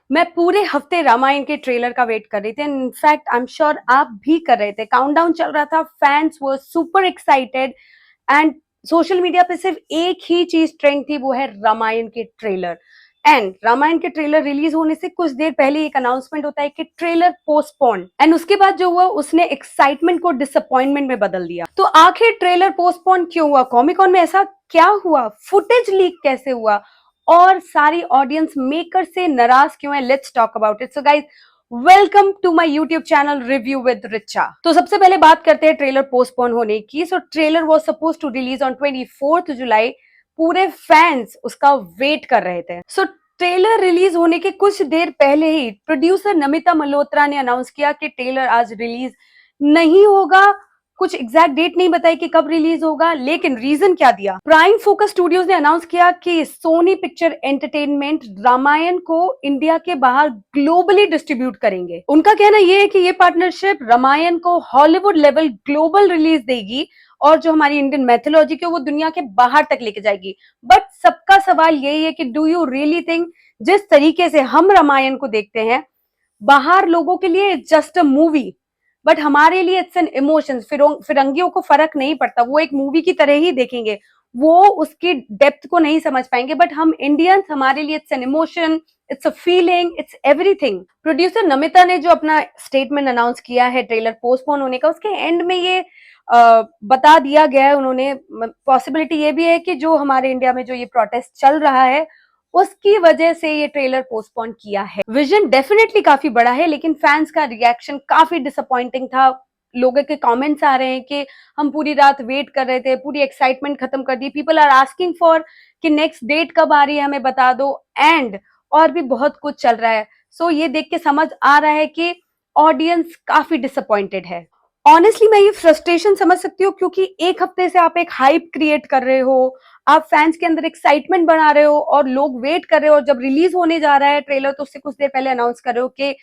मैं पूरे हफ्ते रामायण के ट्रेलर का वेट कर रही थी, and in fact I am sure आप भी कर रहे थे। काउंटडाउन चल रहा था, fans were super excited, and social media पे सिर्फ एक ही चीज ट्रेंड थी, वो है रामायण के ट्रेलर। एंड रामायण के ट्रेलर रिलीज होने से कुछ देर पहले एक अनाउंसमेंट होता है कि ट्रेलर पोस्टपोन, एंड उसके बाद जो हुआ उसने एक्साइटमेंट को डिसअपॉइंटमेंट में बदल दिया। तो आखिर ट्रेलर पोस्टपोन क्यों हुआ, कॉमिकॉन में ऐसा क्या हुआ, फुटेज लीक कैसे हुआ, और सारी ऑडियंस मेकर से नाराज क्यों है, let's talk about it. So guys, welcome to my YouTube channel review with Richa. तो सबसे पहले बात करते हैं ट्रेलर पोस्टपोन होने की। So trailer was suppose to release on 24 July. पूरे फैंस उसका वेट कर रहे थे। सो ट्रेलर रिलीज होने के कुछ देर पहले ही प्रोड्यूसर नमिता मल्होत्रा ने अनाउंस किया कि ट्रेलर आज रिलीज नहीं होगा। कुछ एग्जैक्ट डेट नहीं बताई कि कब रिलीज होगा, लेकिन रीजन क्या दिया। प्राइम फोकस स्टूडियोज ने अनाउंस किया कि सोनी पिक्चर एंटरटेनमेंट रामायण को इंडिया के बाहर ग्लोबली डिस्ट्रीब्यूट करेंगे। उनका कहना यह है कि ये पार्टनरशिप रामायण को हॉलीवुड लेवल ग्लोबल रिलीज देगी और जो हमारी इंडियन मैथोलॉजी की वो दुनिया के बाहर तक लेके जाएगी। बट सबका सवाल यही है कि डू यू रियली थिंक जिस तरीके से हम रामायण को देखते हैं, बाहर लोगों के लिए जस्ट अ मूवी, बट हमारे लिए इट्स एन इमोशन। फिरंगियों को फर्क नहीं पड़ता, वो एक मूवी की तरह ही देखेंगे, वो उसकी डेप्थ को नहीं समझ पाएंगे। बट हम इंडियंस, हमारे लिए it's an emotion, it's a feeling, it's everything. Producer Namita ने जो अपना स्टेटमेंट अनाउंस किया है ट्रेलर पोस्टपोन होने का, उसके एंड में ये बता दिया गया है उन्होंने, पॉसिबिलिटी ये भी है कि जो हमारे इंडिया में जो ये प्रोटेस्ट चल रहा है उसकी वजह से ये ट्रेलर पोस्टपोन किया है। विजन डेफिनेटली काफी बड़ा है, लेकिन फैंस का रिएक्शन काफी डिसअपॉइंटिंग था। लोगों के कमेंट्स आ रहे हैं कि हम पूरी रात वेट कर रहे थे, पूरी एक्साइटमेंट खत्म कर दी, पीपल आर आस्किंग फॉर कि नेक्स्ट डेट कब आ रही है, हमें बता दो, एंड और भी बहुत कुछ चल रहा है। सो ये देख के समझ आ रहा है कि ऑडियंस काफी डिसअपॉइंटेड है। ऑनेस्टली मैं ये फ्रस्ट्रेशन समझ सकती हूँ, क्योंकि एक हफ्ते से आप एक हाइप क्रिएट कर रहे हो, आप फैंस के अंदर एक्साइटमेंट बना रहे हो और लोग वेट कर रहे हो, और जब रिलीज होने जा रहा है ट्रेलर तो उससे कुछ देर पहले अनाउंस कर रहे हो कि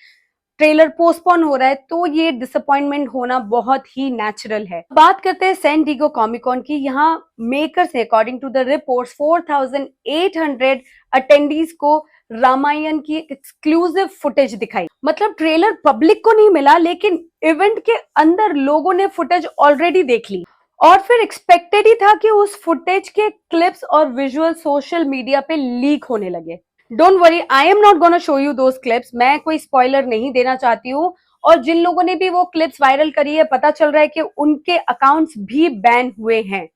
ट्रेलर पोस्टपोन हो रहा है, तो ये डिसअपॉइंटमेंट होना बहुत ही नेचुरल है। बात करते हैं सैन डिएगो कॉमिकॉन की। यहाँ मेकर्स ने according to the reports 4800 attendees को रामायण की एक्सक्लूसिव फुटेज दिखाई। मतलब ट्रेलर पब्लिक को नहीं मिला, लेकिन इवेंट के अंदर लोगों ने फुटेज ऑलरेडी देख ली, और फिर एक्सपेक्टेड ही था कि उस फुटेज के क्लिप्स और विजुअल सोशल मीडिया पे लीक होने लगे। Don't worry, I am not gonna show you those clips. मैं कोई स्पॉइलर नहीं देना चाहती हूँ, और जिन लोगों ने भी वो क्लिप्स वायरल करी है, पता चल रहा है कि उनके अकाउंट्स भी बैन हुए हैं।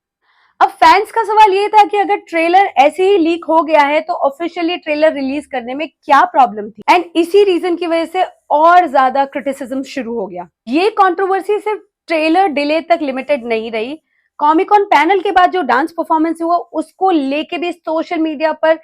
अब फैंस का सवाल ये था कि अगर ट्रेलर ऐसे ही लीक हो गया है तो ऑफिशियली ट्रेलर रिलीज करने में क्या प्रॉब्लम थी, एंड इसी रीजन की वजह से और ज्यादा क्रिटिसिज्म शुरू हो गया। ये कंट्रोवर्सी सिर्फ ट्रेलर डिले तक लिमिटेड नहीं रही। कॉमिकॉन पैनल के बाद जो डांस परफॉर्मेंस हुआ उसको लेके भी सोशल मीडिया पर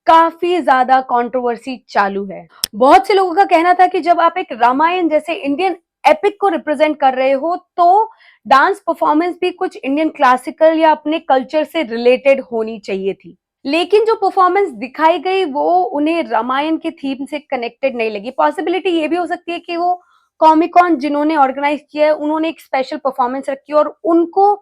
काफी ज्यादा कंट्रोवर्सी चालू है। बहुत से लोगों का कहना था कि जब आप एक रामायण जैसे इंडियन एपिक को रिप्रेजेंट कर रहे हो तो डांस परफॉर्मेंस भी कुछ इंडियन क्लासिकल या अपने कल्चर से रिलेटेड होनी चाहिए थी। लेकिन जो परफॉर्मेंस दिखाई गई वो उन्हें रामायण के थीम से कनेक्टेड नहीं लगी। पॉसिबिलिटी ये भी हो सकती है कि वो कॉमिकॉन जिन्होंने ऑर्गेनाइज किया है उन्होंने एक स्पेशल परफॉर्मेंस रखी और उनको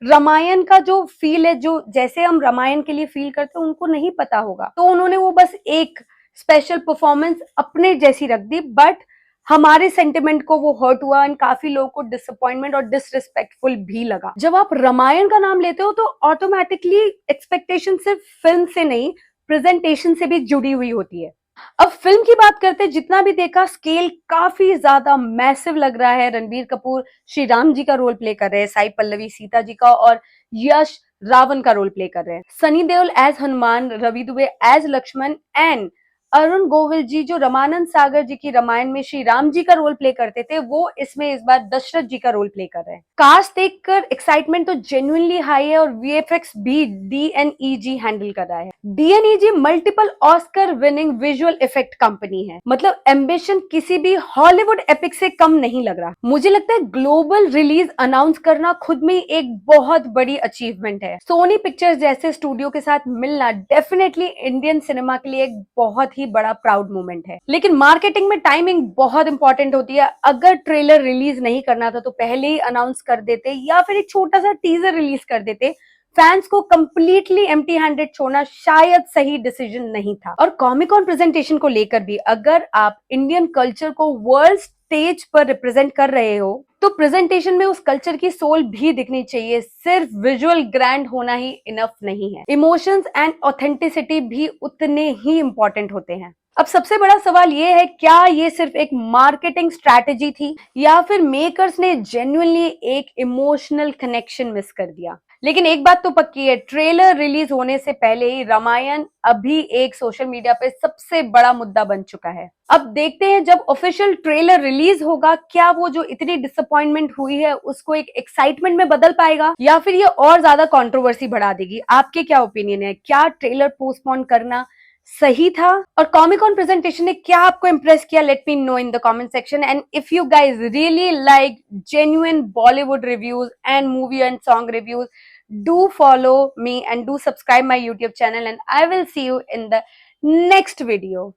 रामायण का जो फील है, जो जैसे हम रामायण के लिए फील करते हैं, उनको नहीं पता होगा, तो उन्होंने वो बस एक स्पेशल परफॉर्मेंस अपने जैसी रख दी। बट हमारे सेंटिमेंट को वो हर्ट हुआ, एंड काफी लोगों को डिसअपॉइंटमेंट और डिसरिस्पेक्टफुल भी लगा। जब आप रामायण का नाम लेते हो तो ऑटोमेटिकली एक्सपेक्टेशन सिर्फ फिल्म से नहीं, प्रेजेंटेशन से भी जुड़ी हुई होती है। अब फिल्म की बात करते हैं, जितना भी देखा स्केल काफी ज्यादा मैसिव लग रहा है। रणबीर कपूर श्री राम जी का रोल प्ले कर रहे हैं, साई पल्लवी सीता जी का, और यश रावण का रोल प्ले कर रहे हैं। Sunny Deol as Hanuman, Ravi Dubey as Lakshman, and Arun Govil ji जो रमानंद सागर जी की रामायण में श्री राम जी का रोल प्ले करते थे, वो इसमें इस बार दशरथ जी का रोल प्ले कर रहे हैं। कास्ट देखकर एक्साइटमेंट तो जेन्युइनली हाई है, और वीएफएक्स भी डीएनईजी हैंडल कर रहा है। DNEG multiple Oscar winning visual effect company है। मतलब एम्बिशन किसी भी हॉलीवुड एपिक से कम नहीं लग रहा। मुझे लगता है ग्लोबल रिलीज अनाउंस करना खुद में एक बहुत बड़ी अचीवमेंट है। सोनी पिक्चर्स जैसे स्टूडियो के साथ मिलना डेफिनेटली इंडियन सिनेमा के लिए एक बहुत ही बड़ा प्राउड मोमेंट है। लेकिन मार्केटिंग में टाइमिंग बहुत इंपॉर्टेंट होती है। अगर ट्रेलर रिलीज नहीं करना था तो पहले ही अनाउंस कर देते, या फिर एक छोटा सा टीजर रिलीज कर देते, फैंस को कंप्लीटली एम्प्टी हैंडेड छोड़ना शायद सही डिसीजन नहीं था। और कॉमिक कॉन प्रेजेंटेशन को लेकर भी अगर आप इंडियन कल्चर को वर्ल्ड स्टेज पर रिप्रेजेंट कर रहे हो तो प्रेजेंटेशन में उस कल्चर की सोल भी दिखनी चाहिए। सिर्फ विजुअल ग्रैंड होना ही इनफ नहीं है, इमोशंस एंड ऑथेंटिसिटी भी उतने ही इंपॉर्टेंट होते हैं। अब सबसे बड़ा सवाल ये है, क्या ये सिर्फ एक मार्केटिंग स्ट्रैटेजी थी या फिर मेकर्स ने जेन्युइनली एक इमोशनल कनेक्शन मिस कर दिया। लेकिन एक बात तो पक्की है, ट्रेलर रिलीज होने से पहले ही रामायण अभी एक सोशल मीडिया पे सबसे बड़ा मुद्दा बन चुका है। अब देखते हैं जब ऑफिशियल ट्रेलर रिलीज होगा, क्या वो जो इतनी डिसअपॉइंटमेंट हुई है उसको एक एक्साइटमेंट में बदल पाएगा या फिर ये और ज्यादा कंट्रोवर्सी बढ़ा देगी। आपके क्या ओपिनियन है, क्या ट्रेलर पोस्टपोन करना सही था? और कॉमिक कॉन प्रेजेंटेशन ने क्या आपको इंप्रेस किया? Let me know in the comment section. And if you guys really like genuine Bollywood reviews and movie and song reviews, do follow me and do subscribe my YouTube channel, and I will see you in the next video.